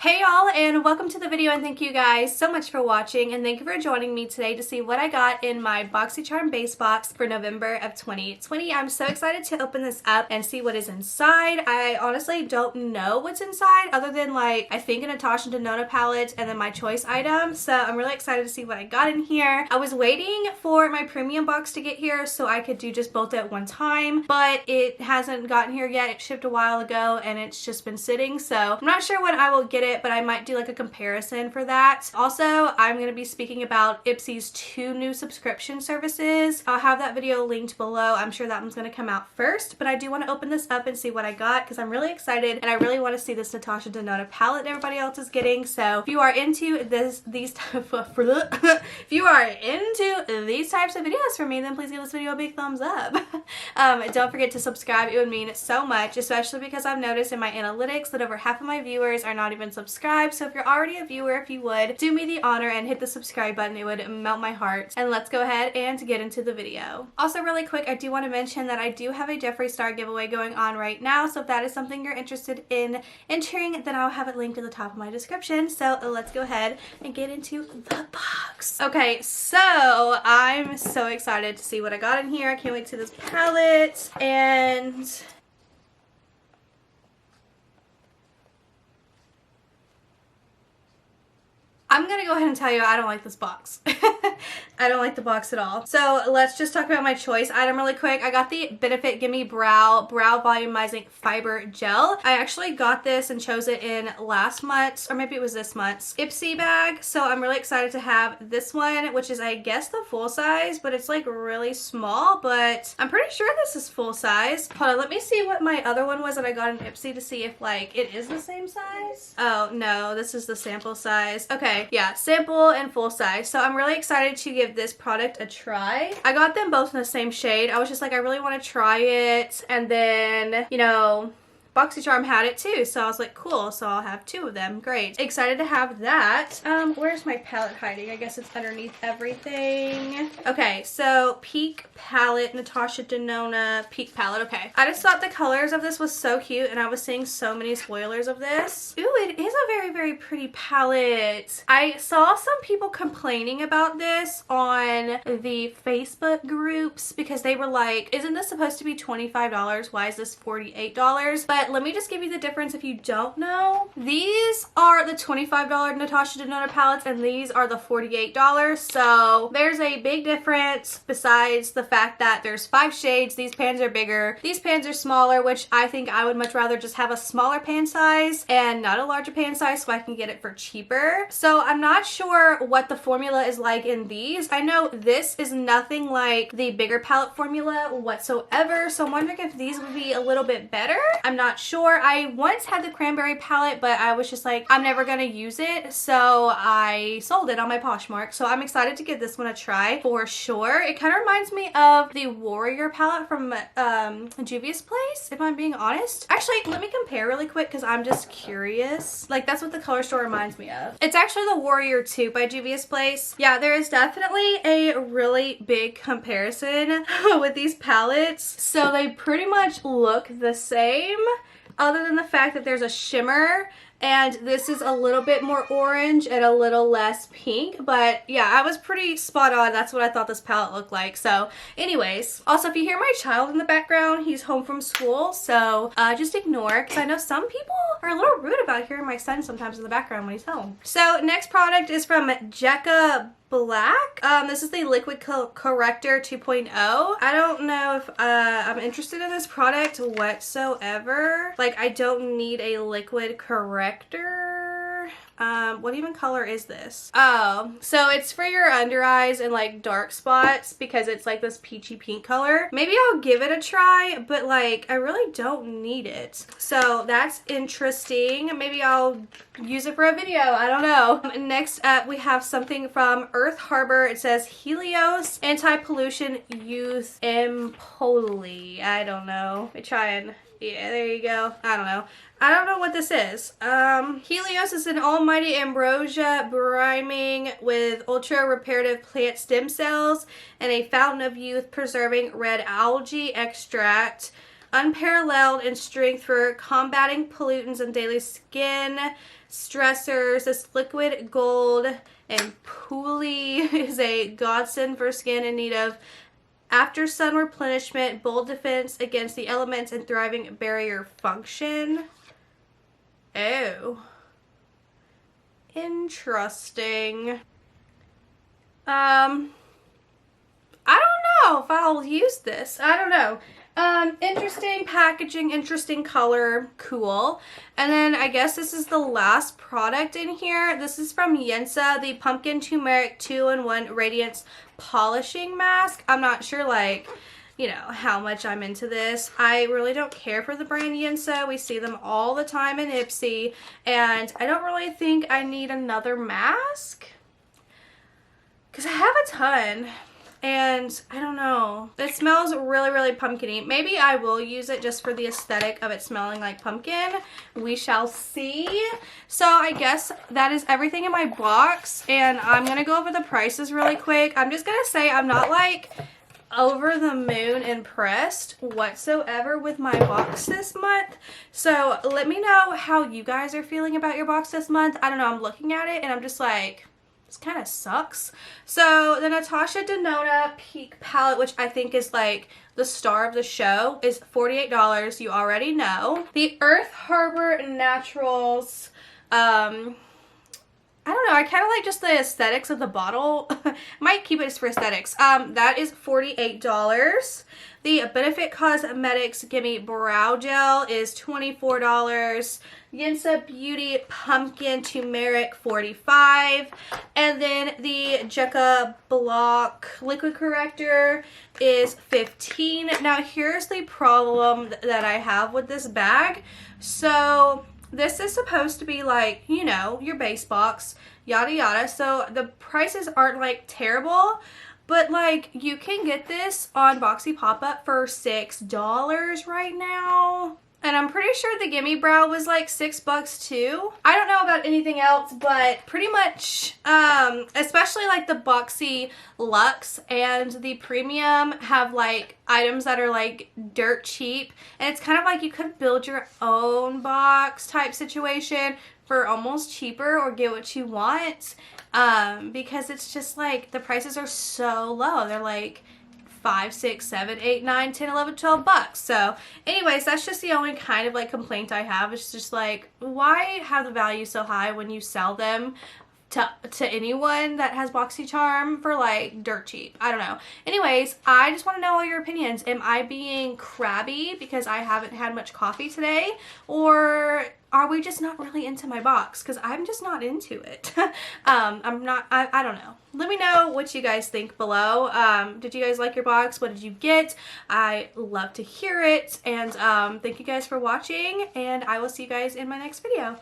Hey y'all, and welcome to the video, and thank you guys so much for watching, and thank you for joining me today to see what I got in my Boxycharm base box for November of 2020. I'm so excited to open this up and see what is inside. I honestly don't know what's inside other than like I think a Natasha Denona palette and then my choice item, so I'm really excited to see what I got in here. I was waiting for my premium box to get here so I could do just both at one time, but it hasn't gotten here yet. It shipped a while ago and it's just been sitting, so I'm not sure when I will get it, but I might do like a comparison for that. Also, I'm going to be speaking about IPSY's 2 new subscription services. I'll have that video linked below. I'm sure that one's going to come out first, but I do want to open this up and see what I got because I'm really excited and I really want to see this Natasha Denona palette everybody else is getting. So if you are into these types of videos for me, then please give this video a big thumbs up. Don't forget to subscribe. It would mean so much, especially because I've noticed in my analytics that over half of my viewers are not even subscribed. So if you're already a viewer, if you would do me the honor and hit the subscribe button, it would melt my heart. And let's go ahead and get into the video. Also, really quick, I do want to mention that I do have a JEFFREE star giveaway going on right now, so if that is something you're interested in entering, then I'll have it linked at the top of my description. So let's go ahead and get into the box. Okay, so I'm so excited to see what I got in here. I can't wait to see this palette. And I'm gonna go ahead and tell you I don't like this box. I don't like the box at all. So let's just talk about my choice item really quick. I got the Benefit Gimme Brow Volumizing Fiber Gel. I actually got this and chose it in last month's, or maybe it was this month's, IPSY bag. So I'm really excited to have this one, which is I guess the full size, but it's like really small, but I'm pretty sure this is full size. Hold on, let me see what my other one was that I got in IPSY to see if like it is the same size. Oh no, this is the sample size. Okay, yeah, sample and full size. So I'm really excited to give this product a try. I got them both in the same shade. I was just like, I really want to try it, and then, you know, Boxycharm had it too, so I was like, cool, so I'll have 2 of them. Great. Excited to have that. Where's my palette hiding? I guess it's underneath everything. Okay, so Peak Palette, Natasha Denona Peak Palette. Okay. I just thought the colors of this was so cute, and I was seeing so many spoilers of this. Ooh, it is a very, very pretty palette. I saw some people complaining about this on the Facebook groups because they were like, isn't this supposed to be $25? Why is this $48? But let me just give you the difference if you don't know. These are the $25 Natasha Denona palettes and these are the $48. So there's a big difference besides the fact that there's 5 shades. These pans are bigger. These pans are smaller, which I think I would much rather just have a smaller pan size and not a larger pan size so I can get it for cheaper. So I'm not sure what the formula is like in these. I know this is nothing like the bigger palette formula whatsoever. So I'm wondering if these would be a little bit better. I'm not sure. I once had the cranberry palette, but I was just like, I'm never gonna use it, so I sold it on my Poshmark. So I'm excited to give this one a try for sure. It kind of reminds me of the Warrior palette from Juvia's Place, if I'm being honest. Actually, let me compare really quick because I'm just curious. Like, that's what the color store reminds me of. It's actually the Warrior 2 by Juvia's Place. Yeah, there is definitely a really big comparison with these palettes. So they pretty much look the same, other than the fact that there's a shimmer and this is a little bit more orange and a little less pink. But yeah, I was pretty spot on. That's what I thought this palette looked like. So anyways, also if you hear my child in the background, he's home from school, so just ignore, because I know some people are a little rude about hearing my son sometimes in the background when he's home. So next product is from Jecca Black. This is the Liquid Corrector 2.0. I don't know if I'm interested in this product whatsoever. Like, I don't need a liquid corrector. What even color is this? Oh, so it's for your under eyes and like dark spots because it's like this peachy pink color. Maybe I'll give it a try, but like I really don't need it. So that's interesting. Maybe I'll use it for a video. I don't know. Next up, we have something from Earth Harbor. It says Helios Anti-Pollution Youth Empoli. I don't know. Let me try and, yeah, there you go. I don't know. I don't know what this is. Helios is an almighty ambrosia briming with ultra reparative plant stem cells and a fountain of youth preserving red algae extract. unparalleled in strength for combating pollutants and daily skin stressors. This liquid gold and Poolie is a godsend for skin in need of after sun replenishment, bold defense against the elements, and thriving barrier function. Oh. Interesting. I don't know if I'll use this. I don't know. Interesting packaging, interesting color, cool. And then I guess this is the last product in here. This is from Yensa, the Pumpkin Turmeric 2-in-1 Radiance Polishing Mask. I'm not sure, like, you know, how much I'm into this. I really don't care for the brand Yensa. We see them all the time in IPSY, and I don't really think I need another mask because I have a ton. And I don't know. It smells really, really pumpkin-y. Maybe I will use it just for the aesthetic of it smelling like pumpkin. We shall see. So I guess that is everything in my box. And I'm going to go over the prices really quick. I'm just going to say I'm not like over the moon impressed whatsoever with my box this month. So let me know how you guys are feeling about your box this month. I don't know. I'm looking at it and I'm just like, this kind of sucks. So the Natasha Denona Peak palette, which I think is like the star of the show, is $48. You already know. The Earth Harbor Naturals, I don't know, I kind of like just the aesthetics of the bottle. Might keep it just for aesthetics. That is $48. The Benefit Cosmetics Gimme Brow Gel is $24. Yensa Beauty Pumpkin Turmeric, $45. And then the Jekka Block Liquid Corrector is $15. Now here's the problem that I have with this bag. So this is supposed to be like, you know, your base box, yada yada. So the prices aren't like terrible, but like you can get this on Boxy Pop-Up for $6 right now. And I'm pretty sure the Gimme Brow was like $6 too. I don't know about anything else, but pretty much, especially like the Boxyluxe and the Premium have like items that are like dirt cheap. And it's kind of like you could build your own box type situation for almost cheaper or get what you want. Because it's just like the prices are so low. They're like $5, $6, $7, $8, $9, $10, $11, $12. So anyways, that's just the only kind of like complaint I have. It's just like, why have the value so high when you sell them to anyone that has Boxycharm for like dirt cheap? I don't know. Anyways, I just want to know all your opinions. Am I being crabby because I haven't had much coffee today? Or are we just not really into my box? Because I'm just not into it. I don't know. Let me know what you guys think below. Did you guys like your box? What did you get? I love to hear it. And thank you guys for watching. And I will see you guys in my next video.